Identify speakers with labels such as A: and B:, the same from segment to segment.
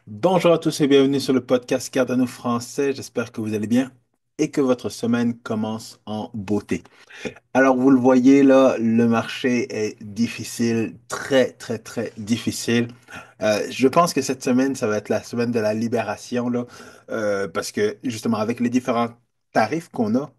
A: Bonjour à tous et bienvenue sur le podcast Cardano français. J'espère que vous allez bien et que votre semaine commence en beauté. Alors, vous le voyez là, le marché est difficile, très, très, très difficile. Je pense que cette semaine, ça va être la semaine de la libération là, parce que justement, avec les différents tarifs qu'on a,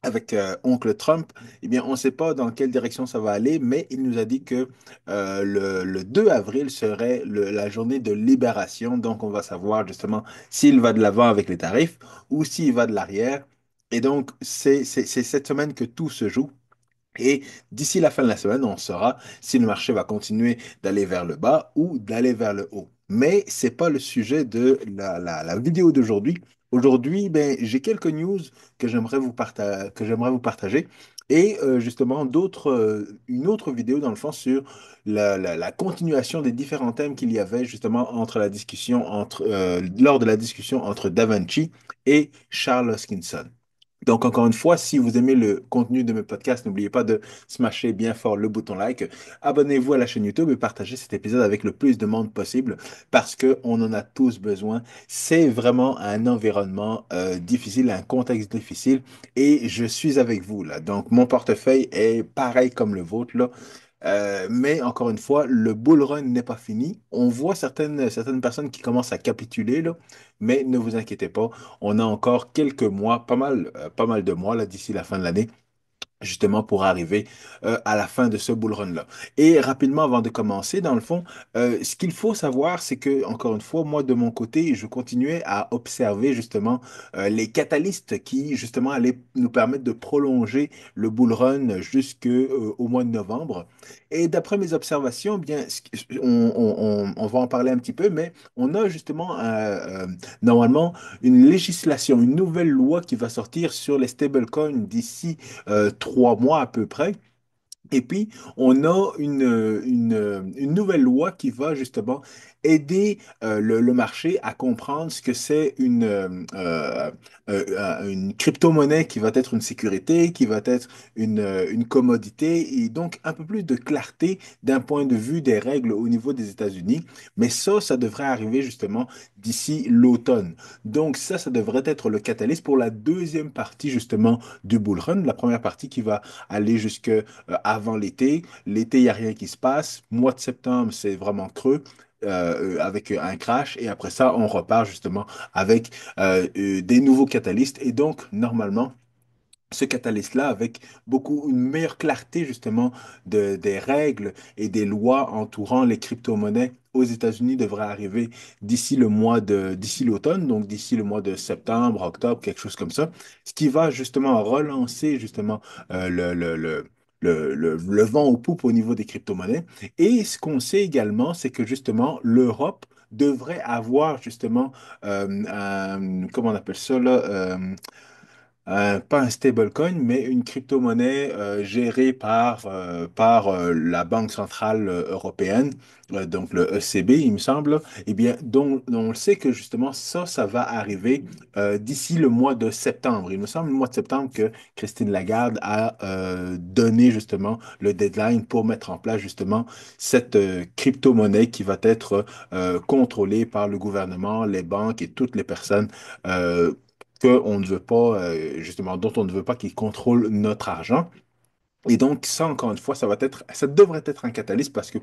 A: avec Oncle Trump, eh bien, on ne sait pas dans quelle direction ça va aller, mais il nous a dit que le 2 avril serait la journée de libération. Donc, on va savoir justement s'il va de l'avant avec les tarifs ou s'il va de l'arrière. Et donc, c'est cette semaine que tout se joue. Et d'ici la fin de la semaine, on saura si le marché va continuer d'aller vers le bas ou d'aller vers le haut. Mais c'est pas le sujet de la vidéo d'aujourd'hui. Aujourd'hui, ben, j'ai quelques news que j'aimerais vous partager et justement une autre vidéo dans le fond sur la continuation des différents thèmes qu'il y avait justement lors de la discussion entre Da Vinci et Charles Hoskinson. Donc, encore une fois, si vous aimez le contenu de mes podcasts, n'oubliez pas de smasher bien fort le bouton like. Abonnez-vous à la chaîne YouTube et partagez cet épisode avec le plus de monde possible parce qu'on en a tous besoin. C'est vraiment un environnement difficile, un contexte difficile et je suis avec vous là. Donc, mon portefeuille est pareil comme le vôtre là. Mais encore une fois, le bull run n'est pas fini. On voit certaines personnes qui commencent à capituler, là, mais ne vous inquiétez pas, on a encore quelques mois, pas mal de mois là, d'ici la fin de l'année justement pour arriver à la fin de ce bull run-là. Et rapidement, avant de commencer, dans le fond, ce qu'il faut savoir, c'est que, encore une fois, moi, de mon côté, je continuais à observer justement les catalystes qui, justement, allaient nous permettre de prolonger le bull run jusqu'au mois de novembre. Et d'après mes observations, eh bien, on va en parler un petit peu, mais on a justement normalement une législation, une nouvelle loi qui va sortir sur les stablecoins d'ici 3 mois à peu près. Et puis, on a une nouvelle loi qui va justement aider le marché à comprendre ce que c'est une crypto-monnaie qui va être une sécurité, qui va être une commodité, et donc un peu plus de clarté d'un point de vue des règles au niveau des États-Unis. Mais ça devrait arriver justement d'ici l'automne. Donc ça devrait être le catalyste pour la deuxième partie justement du bull run, la première partie qui va aller jusque avant l'été. L'été, il n'y a rien qui se passe. Mois de septembre, c'est vraiment creux. Avec un crash et après ça on repart justement avec des nouveaux catalystes et donc normalement ce catalyste-là avec une meilleure clarté justement des règles et des lois entourant les crypto-monnaies aux États-Unis devrait arriver d'ici l'automne, donc d'ici le mois de septembre, octobre, quelque chose comme ça, ce qui va justement relancer justement le vent aux poupes au niveau des crypto-monnaies. Et ce qu'on sait également, c'est que justement l'Europe devrait avoir justement comment on appelle ça là, pas un stablecoin, mais une crypto-monnaie gérée par la Banque centrale européenne, donc le ECB, il me semble. Eh bien, dont on sait que justement ça va arriver d'ici le mois de septembre. Il me semble le mois de septembre que Christine Lagarde a donné justement le deadline pour mettre en place justement cette crypto-monnaie qui va être contrôlée par le gouvernement, les banques et toutes les personnes qu'on ne veut pas, justement, dont on ne veut pas qu'ils contrôlent notre argent. Et donc, ça, encore une fois, ça devrait être un catalyste parce que,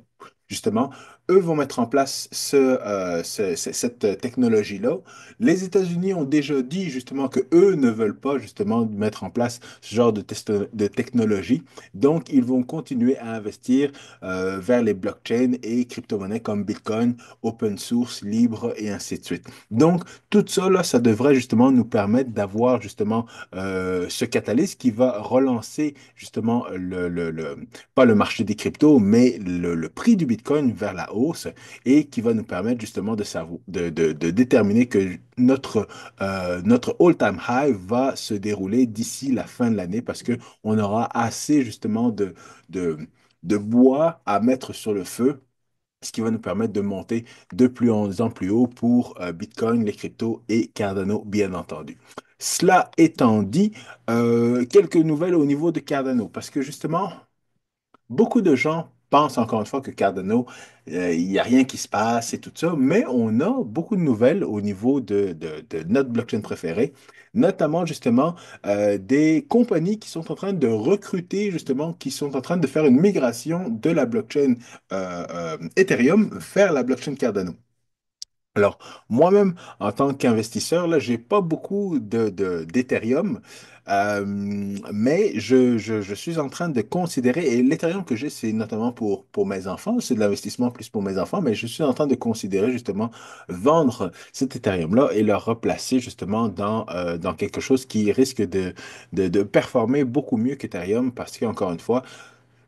A: justement, eux vont mettre en place cette technologie-là. Les États-Unis ont déjà dit, justement, que eux ne veulent pas, justement, mettre en place ce genre de technologie. Donc, ils vont continuer à investir vers les blockchains et crypto-monnaies comme Bitcoin, open source, libre et ainsi de suite. Donc, tout ça, là, ça devrait, justement, nous permettre d'avoir, justement, ce catalyste qui va relancer justement pas le marché des cryptos, mais le prix du Bitcoin vers la hausse et qui va nous permettre justement de déterminer que notre all-time high va se dérouler d'ici la fin de l'année parce que on aura assez justement de, de bois à mettre sur le feu, ce qui va nous permettre de monter de plus en plus haut pour Bitcoin, les cryptos et Cardano, bien entendu. Cela étant dit, quelques nouvelles au niveau de Cardano, parce que justement, beaucoup de gens pense encore une fois que Cardano, il n'y a rien qui se passe et tout ça, mais on a beaucoup de nouvelles au niveau de notre blockchain préférée, notamment justement des compagnies qui sont en train de recruter, justement, qui sont en train de faire une migration de la blockchain Ethereum vers la blockchain Cardano. Alors, moi-même, en tant qu'investisseur, là, j'ai pas beaucoup d'Ethereum, mais je suis en train de considérer, et l'Ethereum que j'ai, c'est notamment pour mes enfants, c'est de l'investissement plus pour mes enfants, mais je suis en train de considérer justement vendre cet Ethereum-là et le replacer justement dans quelque chose qui risque de performer beaucoup mieux qu'Ethereum, parce qu'encore une fois,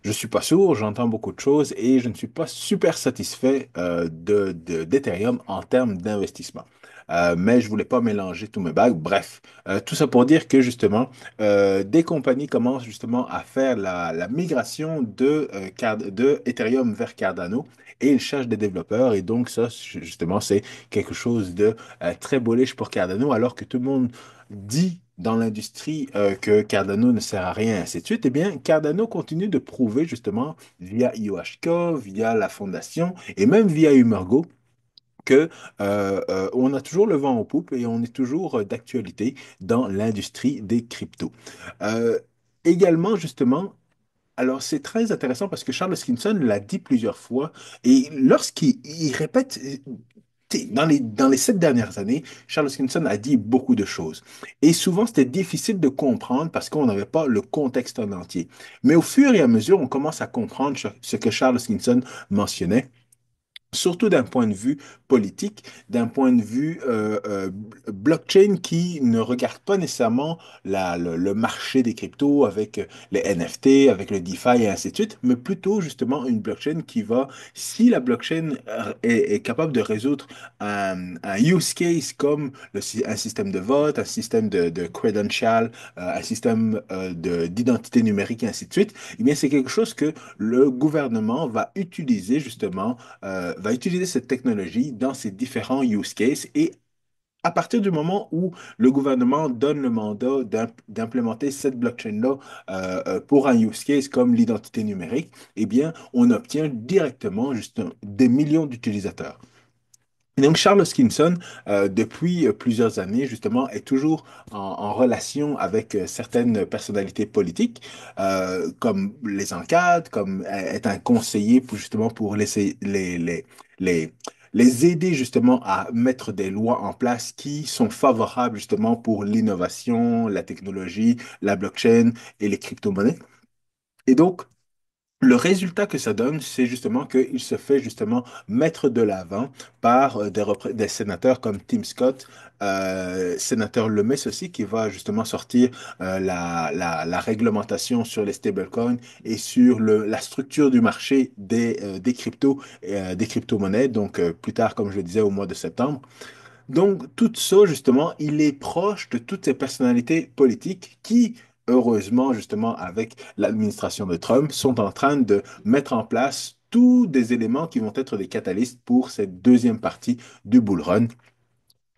A: je suis pas sourd, j'entends beaucoup de choses et je ne suis pas super satisfait d'Ethereum en termes d'investissement. Mais je voulais pas mélanger tous mes bagues. Bref, tout ça pour dire que justement, des compagnies commencent justement à faire la migration de Ethereum vers Cardano et ils cherchent des développeurs. Et donc ça, justement, c'est quelque chose de très bullish pour Cardano, alors que tout le monde dit dans l'industrie que Cardano ne sert à rien, et ainsi de suite, eh bien, Cardano continue de prouver justement via IOHK, via la fondation et même via Umergo que on a toujours le vent en poupe et on est toujours d'actualité dans l'industrie des cryptos. Euh, également, justement, alors, c'est très intéressant parce que Charles Hoskinson l'a dit plusieurs fois et lorsqu'il répète, dans les 7 dernières années, Charles Hoskinson a dit beaucoup de choses. Et souvent, c'était difficile de comprendre parce qu'on n'avait pas le contexte en entier. Mais au fur et à mesure, on commence à comprendre ce que Charles Hoskinson mentionnait. Surtout d'un point de vue politique, d'un point de vue blockchain qui ne regarde pas nécessairement le marché des cryptos avec les NFT, avec le DeFi et ainsi de suite, mais plutôt justement une blockchain qui va, si la blockchain est capable de résoudre un use case comme un système de vote, un système de credential, un système d'identité numérique et ainsi de suite, eh bien c'est quelque chose que le gouvernement va utiliser justement va utiliser cette technologie dans ses différents use cases et à partir du moment où le gouvernement donne le mandat d'implémenter cette blockchain-là pour un use case comme l'identité numérique, eh bien, on obtient directement juste des millions d'utilisateurs. Et donc, Charles Hoskinson, depuis plusieurs années, justement, est toujours en relation avec certaines personnalités politiques, comme les encadre, comme est un conseiller justement pour les, les aider justement à mettre des lois en place qui sont favorables justement pour l'innovation, la technologie, la blockchain et les crypto-monnaies. Et donc, le résultat que ça donne, c'est justement qu'il se fait justement mettre de l'avant par des sénateurs comme Tim Scott, sénateur Lemais aussi, qui va justement sortir la réglementation sur les stablecoins et sur la structure du marché des cryptos, des crypto-monnaies, donc plus tard, comme je le disais, au mois de septembre. Donc, tout ça, justement, il est proche de toutes ces personnalités politiques qui, heureusement, justement, avec l'administration de Trump, sont en train de mettre en place tous des éléments qui vont être des catalystes pour cette deuxième partie du bull run.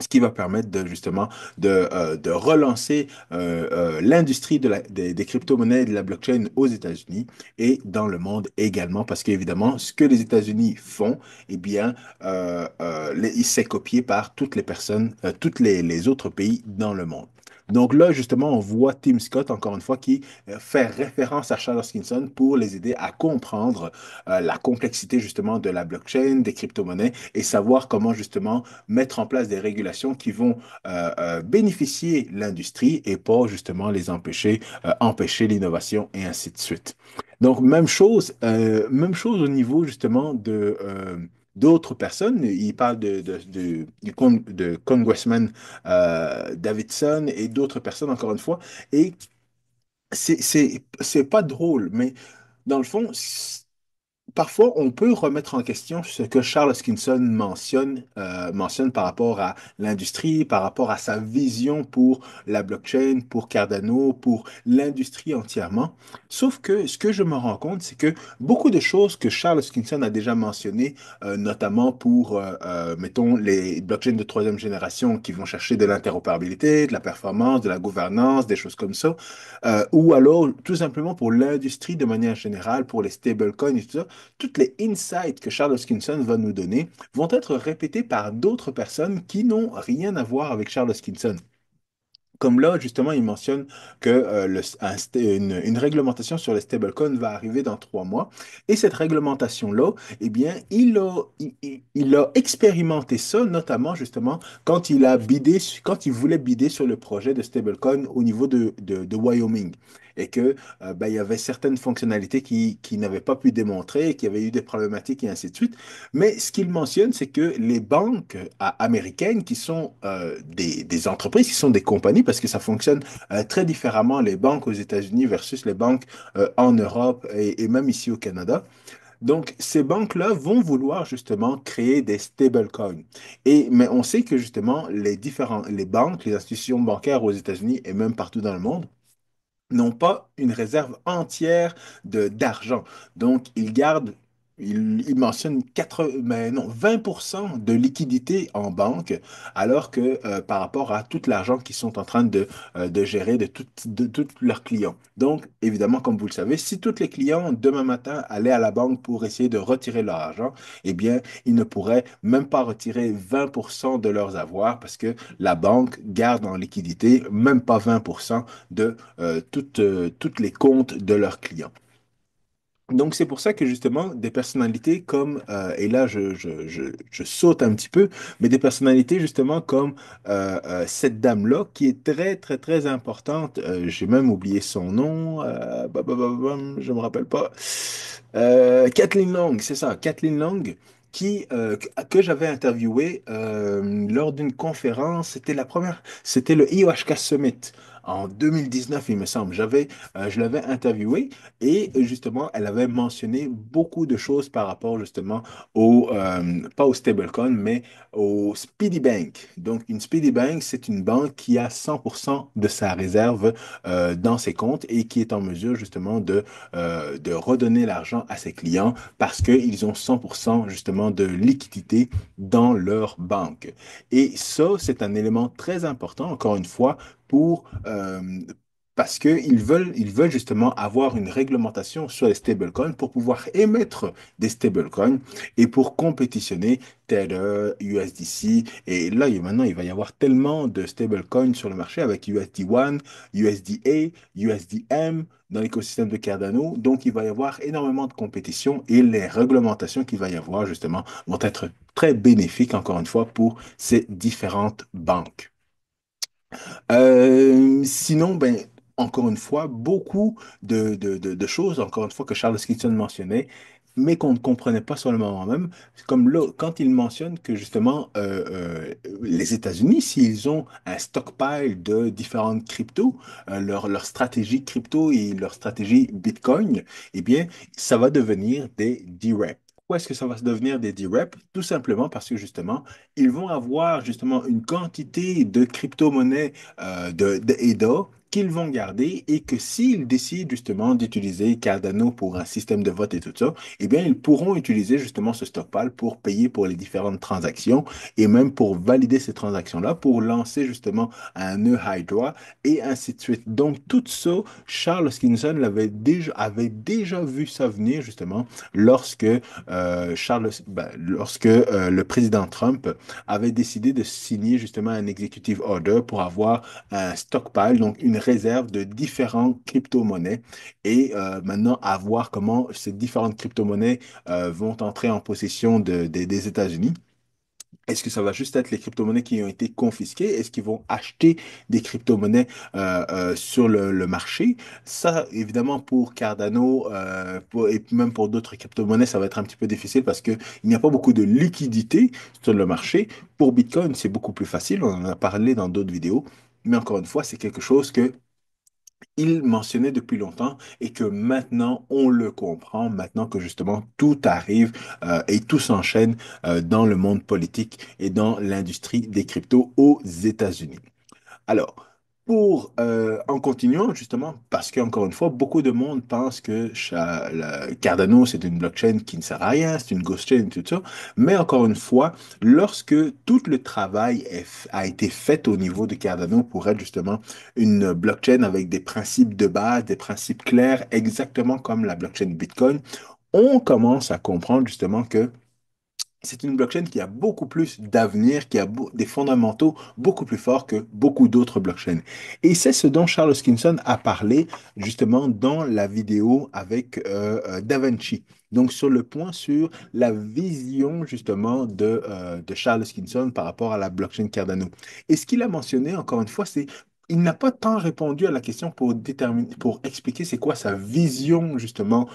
A: Ce qui va permettre justement de relancer l'industrie des crypto-monnaies et de la blockchain aux États-Unis et dans le monde également, parce qu'évidemment, ce que les États-Unis font, eh bien, il s'est copié par toutes les personnes, tous les autres pays dans le monde. Donc là, justement, on voit Tim Scott, encore une fois, qui fait référence à Charles Hoskinson pour les aider à comprendre la complexité, justement, de la blockchain, des crypto-monnaies et savoir comment, justement, mettre en place des régulations qui vont bénéficier l'industrie et pas justement les empêcher, empêcher l'innovation et ainsi de suite. Donc, même chose au niveau justement d'autres personnes. Il parle de Congressman Davidson et d'autres personnes, encore une fois. Et c'est pas drôle, mais dans le fond, parfois, on peut remettre en question ce que Charles Hoskinson mentionne par rapport à l'industrie, par rapport à sa vision pour la blockchain, pour Cardano, pour l'industrie entièrement. Sauf que ce que je me rends compte, c'est que beaucoup de choses que Charles Hoskinson a déjà mentionnées, notamment pour, mettons, les blockchains de troisième génération qui vont chercher de l'interopérabilité, de la performance, de la gouvernance, des choses comme ça, ou alors tout simplement pour l'industrie de manière générale, pour les stablecoins et tout ça, toutes les insights que Charles Hoskinson va nous donner vont être répétés par d'autres personnes qui n'ont rien à voir avec Charles Hoskinson. Comme là, justement, il mentionne que une réglementation sur les stablecoins va arriver dans 3 mois. Et cette réglementation-là, eh bien, il a expérimenté ça, notamment, justement, quand il voulait bider sur le projet de stablecoin au niveau de Wyoming. Et que, ben, il y avait certaines fonctionnalités qui n'avaient pas pu démontrer, qu'il y avait eu des problématiques et ainsi de suite. Mais ce qu'il mentionne, c'est que les banques américaines, qui sont des entreprises, qui sont des compagnies, parce que ça fonctionne très différemment, les banques aux États-Unis versus les banques en Europe et même ici au Canada. Donc, ces banques-là vont vouloir justement créer des stablecoins. Mais on sait que justement, les banques, les institutions bancaires aux États-Unis et même partout dans le monde, n'ont pas une réserve entière d'argent. Donc, il mentionne 20% de liquidité en banque, alors que par rapport à tout l'argent qu'ils sont en train de gérer de tous leurs clients. Donc, évidemment, comme vous le savez, si tous les clients demain matin allaient à la banque pour essayer de retirer leur argent, eh bien, ils ne pourraient même pas retirer 20% de leurs avoirs parce que la banque garde en liquidité même pas 20% de toutes les comptes de leurs clients. Donc, c'est pour ça que justement, des personnalités comme, et là je saute un petit peu, mais des personnalités justement comme cette dame-là, qui est très, très, très importante, j'ai même oublié son nom, je me rappelle pas. Kathleen Long, c'est ça, Kathleen Long, que j'avais interviewé lors d'une conférence, c'était le IOHK Summit. En 2019, il me semble, je l'avais interviewé et justement, elle avait mentionné beaucoup de choses par rapport justement pas au stablecoin, mais au Speedy Bank. Donc, une Speedy Bank, c'est une banque qui a 100% de sa réserve dans ses comptes et qui est en mesure justement de redonner l'argent à ses clients parce qu'ils ont 100% justement de liquidité dans leur banque. Et ça, c'est un élément très important, encore une fois, pour, parce ils veulent justement avoir une réglementation sur les stablecoins pour pouvoir émettre des stablecoins et pour compétitionner Tether, USDC. Et là, maintenant, il va y avoir tellement de stablecoins sur le marché avec USD1, USDA, USDM dans l'écosystème de Cardano. Donc, il va y avoir énormément de compétition et les réglementations qu'il va y avoir, justement, vont être très bénéfiques, encore une fois, pour ces différentes banques. Sinon, ben, encore une fois, beaucoup de choses, encore une fois, que Charles Hoskinson mentionnait, mais qu'on ne comprenait pas sur le moment même. Comme là, quand il mentionne que justement, les États-Unis, s'ils ont un stockpile de différentes cryptos, leur stratégie crypto et leur stratégie Bitcoin, eh bien, ça va devenir des DREP. Pourquoi est-ce que ça va se devenir des DREP? Tout simplement parce que justement, ils vont avoir justement une quantité de crypto-monnaies de EDA qu'ils vont garder et que s'ils décident justement d'utiliser Cardano pour un système de vote et tout ça, eh bien, ils pourront utiliser justement ce stockpile pour payer pour les différentes transactions et même pour valider ces transactions-là, pour lancer justement un nœud Hydra et ainsi de suite. Donc, tout ça, Charles Hoskinson avait déjà vu ça venir justement lorsque, lorsque le président Trump avait décidé de signer justement un executive order pour avoir un stockpile, donc une réserve de différentes crypto-monnaies et maintenant à voir comment ces différentes crypto-monnaies vont entrer en possession des États-Unis. Est-ce que ça va juste être les crypto-monnaies qui ont été confisquées? Est-ce qu'ils vont acheter des crypto-monnaies sur le marché? Ça, évidemment, pour Cardano et même pour d'autres crypto-monnaies, ça va être un petit peu difficile parce qu'il n'y a pas beaucoup de liquidité sur le marché. Pour Bitcoin, c'est beaucoup plus facile. On en a parlé dans d'autres vidéos. Mais encore une fois, c'est quelque chose que il mentionnait depuis longtemps et que maintenant on le comprend, maintenant que justement tout arrive et tout s'enchaîne dans le monde politique et dans l'industrie des cryptos aux États-Unis. Alors, en continuant justement, parce qu'encore une fois, beaucoup de monde pense que Cardano, c'est une blockchain qui ne sert à rien, c'est une ghost chain, tout ça. Mais encore une fois, lorsque tout le travail a été fait au niveau de Cardano pour être justement une blockchain avec des principes de base, des principes clairs, exactement comme la blockchain Bitcoin, on commence à comprendre justement que c'est une blockchain qui a beaucoup plus d'avenir, qui a des fondamentaux beaucoup plus forts que beaucoup d'autres blockchains. Et c'est ce dont Charles Hoskinson a parlé justement dans la vidéo avec Da Vinci. Donc sur le point sur la vision justement de Charles Hoskinson par rapport à la blockchain Cardano. Et ce qu'il a mentionné encore une fois, c'est il n'a pas tant répondu à la question pour déterminer, pour expliquer c'est quoi sa vision justement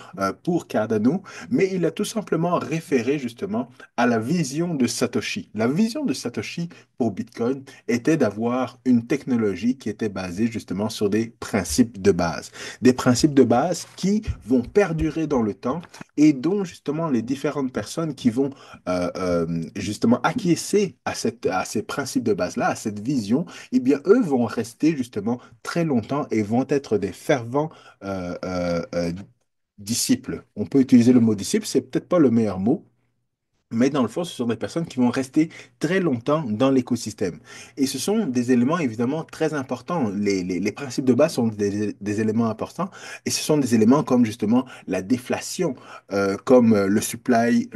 A: pour Cardano, mais il a tout simplement référé justement à la vision de Satoshi. La vision de Satoshi pour Bitcoin était d'avoir une technologie qui était basée justement sur des principes de base. Des principes de base qui vont perdurer dans le temps et dont justement les différentes personnes qui vont justement acquiescer à ces principes de base-là, à cette vision, eh bien, eux vont rester justement très longtemps et vont être des fervents euh, euh, euh, disciples. On peut utiliser le mot disciple, c'est peut-être pas le meilleur mot, mais dans le fond, ce sont des personnes qui vont rester très longtemps dans l'écosystème. Et ce sont des éléments évidemment très importants. Les principes de base sont des éléments importants. Et ce sont des éléments comme justement la déflation, comme le supply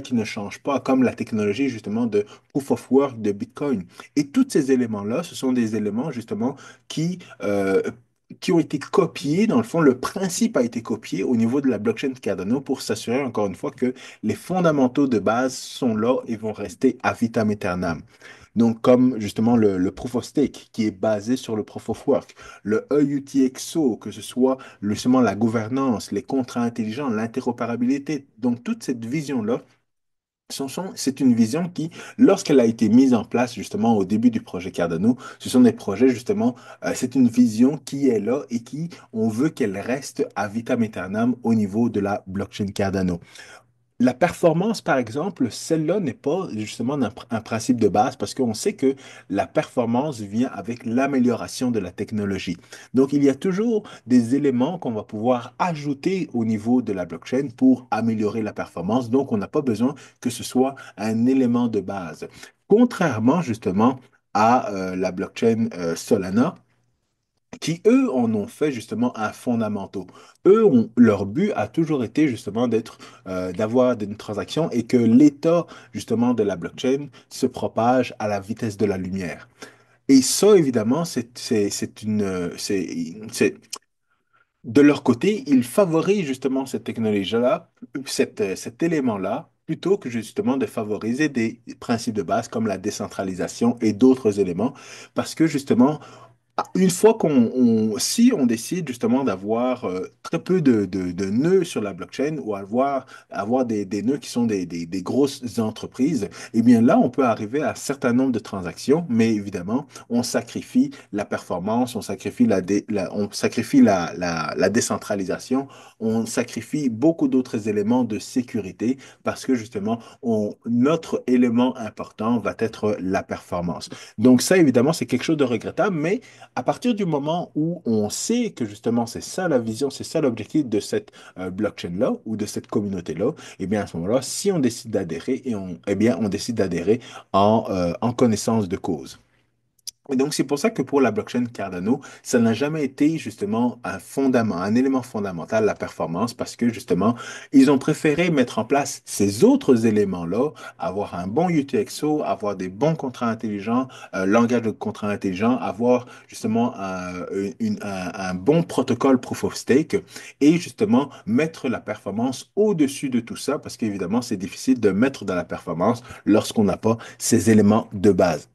A: qui ne change pas, comme la technologie justement de proof of work de Bitcoin. Et tous ces éléments-là, ce sont des éléments justement qui... qui ont été copiés, dans le fond, le principe a été copié au niveau de la blockchain Cardano pour s'assurer encore une fois que les fondamentaux de base sont là et vont rester à vitam aeternam. Donc, comme justement le proof of stake qui est basé sur le proof of work, le EUTXO, que ce soit justement la gouvernance, les contrats intelligents, l'interopérabilité. Donc, toute cette vision-là, c'est une vision qui, lorsqu'elle a été mise en place justement au début du projet Cardano, ce sont des projets justement, c'est une vision qui est là et qui, on veut qu'elle reste à vitam aeternam au niveau de la blockchain Cardano. La performance, par exemple, celle-là n'est pas justement un principe de base parce qu'on sait que la performance vient avec l'amélioration de la technologie. Donc, il y a toujours des éléments qu'on va pouvoir ajouter au niveau de la blockchain pour améliorer la performance. Donc, on n'a pas besoin que ce soit un élément de base. Contrairement justement à la blockchain Solana, qui, eux, en ont fait justement un fondamental. Leur but a toujours été justement d'avoir une transaction et que l'état justement de la blockchain se propage à la vitesse de la lumière. Et ça, évidemment, de leur côté, ils favorisent justement cette technologie-là, cet élément-là, plutôt que justement de favoriser des principes de base comme la décentralisation et d'autres éléments, parce que justement, une fois si on décide justement d'avoir très peu de nœuds sur la blockchain ou avoir des nœuds qui sont des grosses entreprises, eh bien là, on peut arriver à un certain nombre de transactions, mais évidemment, on sacrifie la performance, on sacrifie la décentralisation, on sacrifie beaucoup d'autres éléments de sécurité parce que justement, notre élément important va être la performance. Donc ça, évidemment, c'est quelque chose de regrettable, mais à partir du moment où on sait que justement c'est ça la vision, c'est ça l'objectif de cette blockchain-là ou de cette communauté-là, eh bien à ce moment-là, si on décide d'adhérer, eh bien on décide d'adhérer en connaissance de cause. Et donc, c'est pour ça que pour la blockchain Cardano, ça n'a jamais été justement un fondament, un élément fondamental, la performance, parce que justement, ils ont préféré mettre en place ces autres éléments-là, avoir un bon UTXO, avoir des bons contrats intelligents, langage de contrats intelligents, avoir justement un bon protocole proof of stake et justement mettre la performance au-dessus de tout ça, parce qu'évidemment, c'est difficile de mettre de la performance lorsqu'on n'a pas ces éléments de base.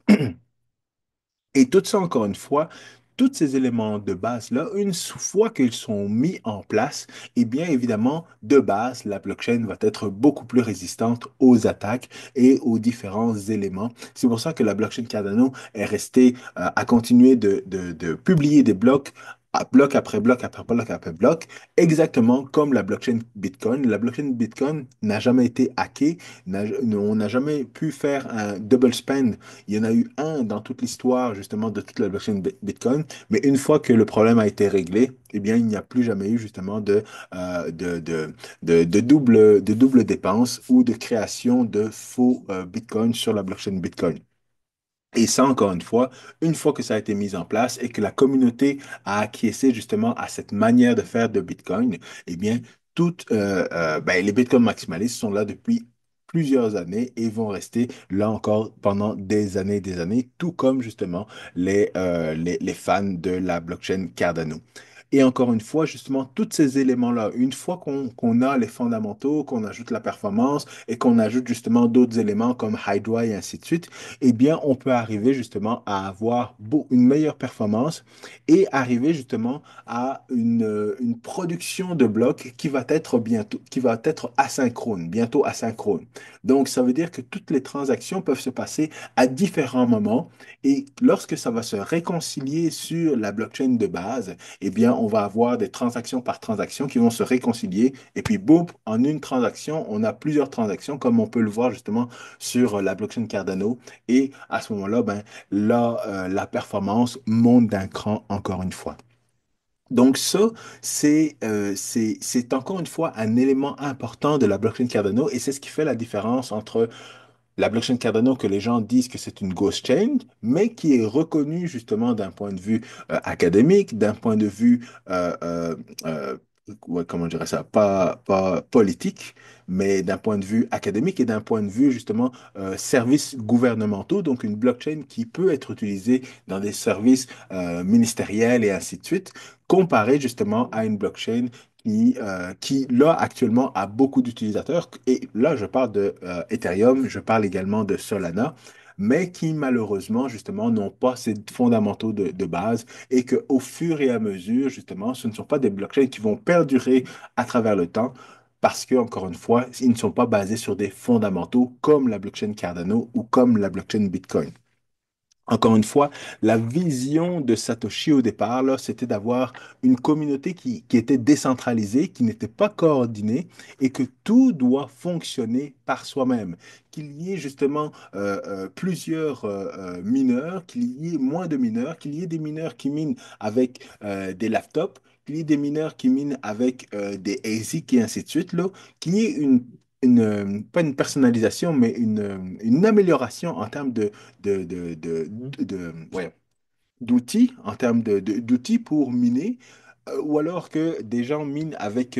A: Et tout ça, encore une fois, tous ces éléments de base-là, une fois qu'ils sont mis en place, eh bien évidemment, de base, la blockchain va être beaucoup plus résistante aux attaques et aux différents éléments. C'est pour ça que la blockchain Cardano est restée à continuer de publier des blocs. Bloc après bloc après bloc après bloc, exactement comme la blockchain Bitcoin. La blockchain Bitcoin n'a jamais été hackée, on n'a jamais pu faire un double spend. Il y en a eu un dans toute l'histoire, justement, de toute la blockchain Bitcoin. Mais une fois que le problème a été réglé, eh bien, il n'y a plus jamais eu, justement, de double dépense ou de création de faux Bitcoin sur la blockchain Bitcoin. Et ça, encore une fois que ça a été mis en place et que la communauté a acquiescé justement à cette manière de faire de Bitcoin, eh bien, les Bitcoin maximalistes sont là depuis plusieurs années et vont rester là encore pendant des années, tout comme justement les fans de la blockchain Cardano. Et encore une fois, justement, tous ces éléments-là, une fois qu'on a les fondamentaux, qu'on ajoute la performance et qu'on ajoute justement d'autres éléments comme Hydra et ainsi de suite, eh bien, on peut arriver justement à avoir une meilleure performance et arriver justement à une production de blocs qui va être asynchrone, bientôt asynchrone. Donc, ça veut dire que toutes les transactions peuvent se passer à différents moments et lorsque ça va se réconcilier sur la blockchain de base, eh bien, on va avoir des transactions par transaction qui vont se réconcilier et puis, boum, en une transaction, on a plusieurs transactions comme on peut le voir justement sur la blockchain Cardano et à ce moment-là, ben, la performance monte d'un cran encore une fois. Donc ça, c'est encore une fois un élément important de la blockchain Cardano et c'est ce qui fait la différence entre la blockchain Cardano que les gens disent que c'est une ghost chain, mais qui est reconnue justement d'un point de vue académique, d'un point de vue, ouais, comment je dirais ça, pas politique, mais d'un point de vue académique et d'un point de vue justement services gouvernementaux, donc une blockchain qui peut être utilisée dans des services ministériels et ainsi de suite, comparé justement à une blockchain qui, là, actuellement, a beaucoup d'utilisateurs. Et là, je parle de Ethereum, je parle également de Solana, mais qui, malheureusement, justement, n'ont pas ces fondamentaux de base et qu'au fur et à mesure, justement, ce ne sont pas des blockchains qui vont perdurer à travers le temps parce que, encore une fois, ils ne sont pas basés sur des fondamentaux comme la blockchain Cardano ou comme la blockchain Bitcoin. Encore une fois, la vision de Satoshi au départ, là, c'était d'avoir une communauté qui était décentralisée, qui n'était pas coordonnée et que tout doit fonctionner par soi-même. Qu'il y ait justement plusieurs mineurs, qu'il y ait moins de mineurs, qu'il y ait des mineurs qui minent avec des laptops, qu'il y ait des mineurs qui minent avec des ASIC et ainsi de suite, là, qu'il y ait pas une personnalisation, mais une amélioration en termes ouais, d'outils, en termes d'outils pour miner, ou alors que des gens minent avec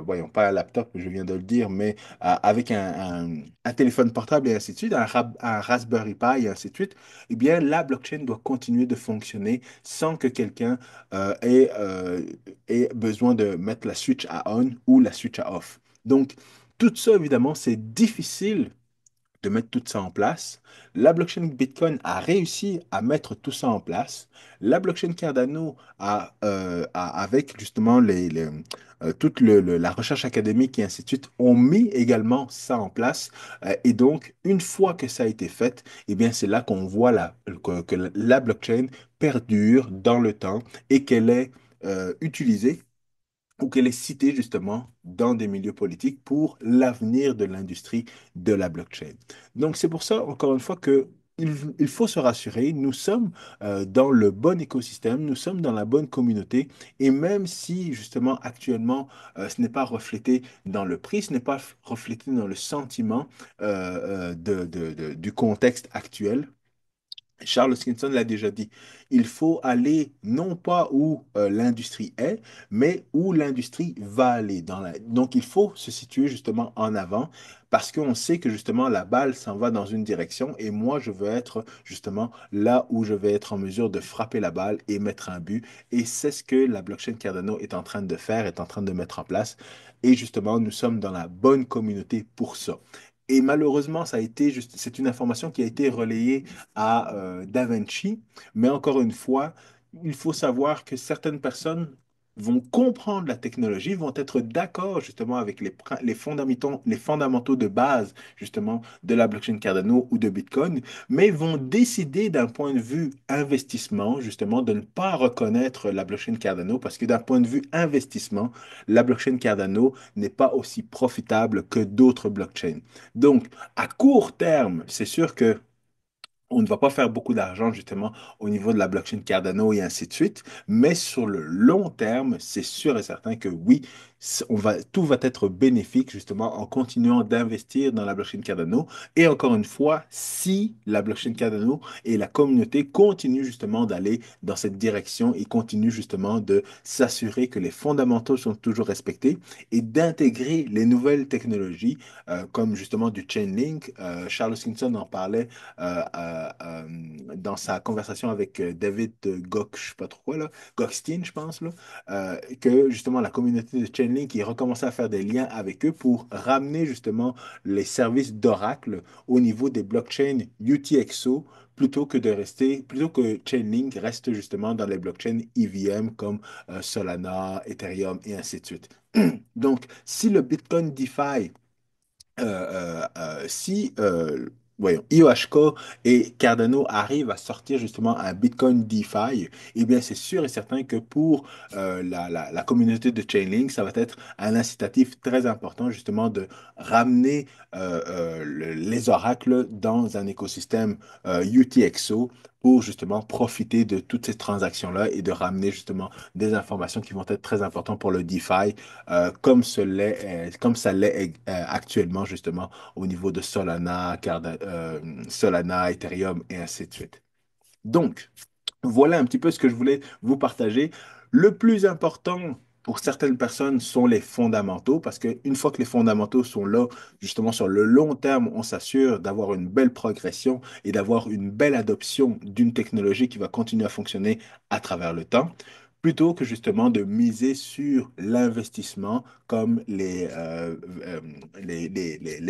A: voyons, pas un laptop, je viens de le dire, mais avec un téléphone portable et ainsi de suite, un Raspberry Pi et ainsi de suite, eh bien, la blockchain doit continuer de fonctionner sans que quelqu'un ait besoin de mettre la switch à on ou la switch à off. Donc, tout ça, évidemment, c'est difficile de mettre tout ça en place. La blockchain Bitcoin a réussi à mettre tout ça en place. La blockchain Cardano avec justement toute la recherche académique et ainsi de suite, ont mis également ça en place. Et donc, une fois que ça a été fait, eh bien, c'est là qu'on voit que la blockchain perdure dans le temps et qu'elle est utilisée ou qu'elle est citée justement dans des milieux politiques pour l'avenir de l'industrie de la blockchain. Donc c'est pour ça, encore une fois, que il faut se rassurer, nous sommes dans le bon écosystème, nous sommes dans la bonne communauté, et même si justement actuellement ce n'est pas reflété dans le prix, ce n'est pas reflété dans le sentiment du contexte actuel, Charles Hoskinson l'a déjà dit, il faut aller non pas où l'industrie est, mais où l'industrie va aller. Donc il faut se situer justement en avant parce qu'on sait que justement la balle s'en va dans une direction et moi je veux être justement là où je vais être en mesure de frapper la balle et mettre un but. Et c'est ce que la blockchain Cardano est en train de faire, est en train de mettre en place. Et justement, nous sommes dans la bonne communauté pour ça. Et malheureusement, c'est une information qui a été relayée à DaVinci. Mais encore une fois, il faut savoir que certaines personnes vont comprendre la technologie, vont être d'accord justement avec les fondamentaux de base justement de la blockchain Cardano ou de Bitcoin, mais vont décider d'un point de vue investissement justement de ne pas reconnaître la blockchain Cardano parce que d'un point de vue investissement, la blockchain Cardano n'est pas aussi profitable que d'autres blockchains. Donc, à court terme, c'est sûr que on ne va pas faire beaucoup d'argent justement au niveau de la blockchain Cardano et ainsi de suite, mais sur le long terme, c'est sûr et certain que oui, tout va être bénéfique justement en continuant d'investir dans la blockchain Cardano. Et encore une fois, si la blockchain Cardano et la communauté continuent justement d'aller dans cette direction et continuent justement de s'assurer que les fondamentaux sont toujours respectés et d'intégrer les nouvelles technologies comme justement du Chainlink. Charles Hoskinson en parlait dans sa conversation avec David Gok, je sais pas trop quoi, là, Gokhstin, je pense, là, que justement la communauté de Chainlink qui recommençait à faire des liens avec eux pour ramener justement les services d'Oracle au niveau des blockchains UTXO plutôt que Chainlink reste justement dans les blockchains EVM comme Solana, Ethereum et ainsi de suite. Donc, si le Bitcoin DeFi si voyons, IOHK et Cardano arrivent à sortir justement un Bitcoin DeFi, eh bien c'est sûr et certain que pour la communauté de Chainlink, ça va être un incitatif très important justement de ramener les oracles dans un écosystème UTXO pour justement profiter de toutes ces transactions-là et de ramener justement des informations qui vont être très importantes pour le DeFi comme ça l'est actuellement justement au niveau de Solana, Ethereum et ainsi de suite. Donc, voilà un petit peu ce que je voulais vous partager. Le plus important pour certaines personnes sont les fondamentaux, parce qu'une fois que les fondamentaux sont là, justement sur le long terme, on s'assure d'avoir une belle progression et d'avoir une belle adoption d'une technologie qui va continuer à fonctionner à travers le temps, plutôt que justement de miser sur l'investissement comme les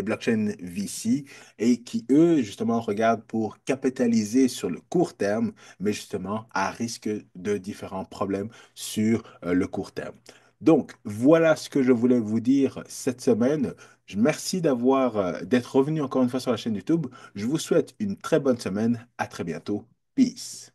A: blockchains VC et qui, eux, justement, regardent pour capitaliser sur le court terme mais justement à risque de différents problèmes sur le court terme. Donc, voilà ce que je voulais vous dire cette semaine. Merci d'être revenu encore une fois sur la chaîne YouTube. Je vous souhaite une très bonne semaine. À très bientôt. Peace.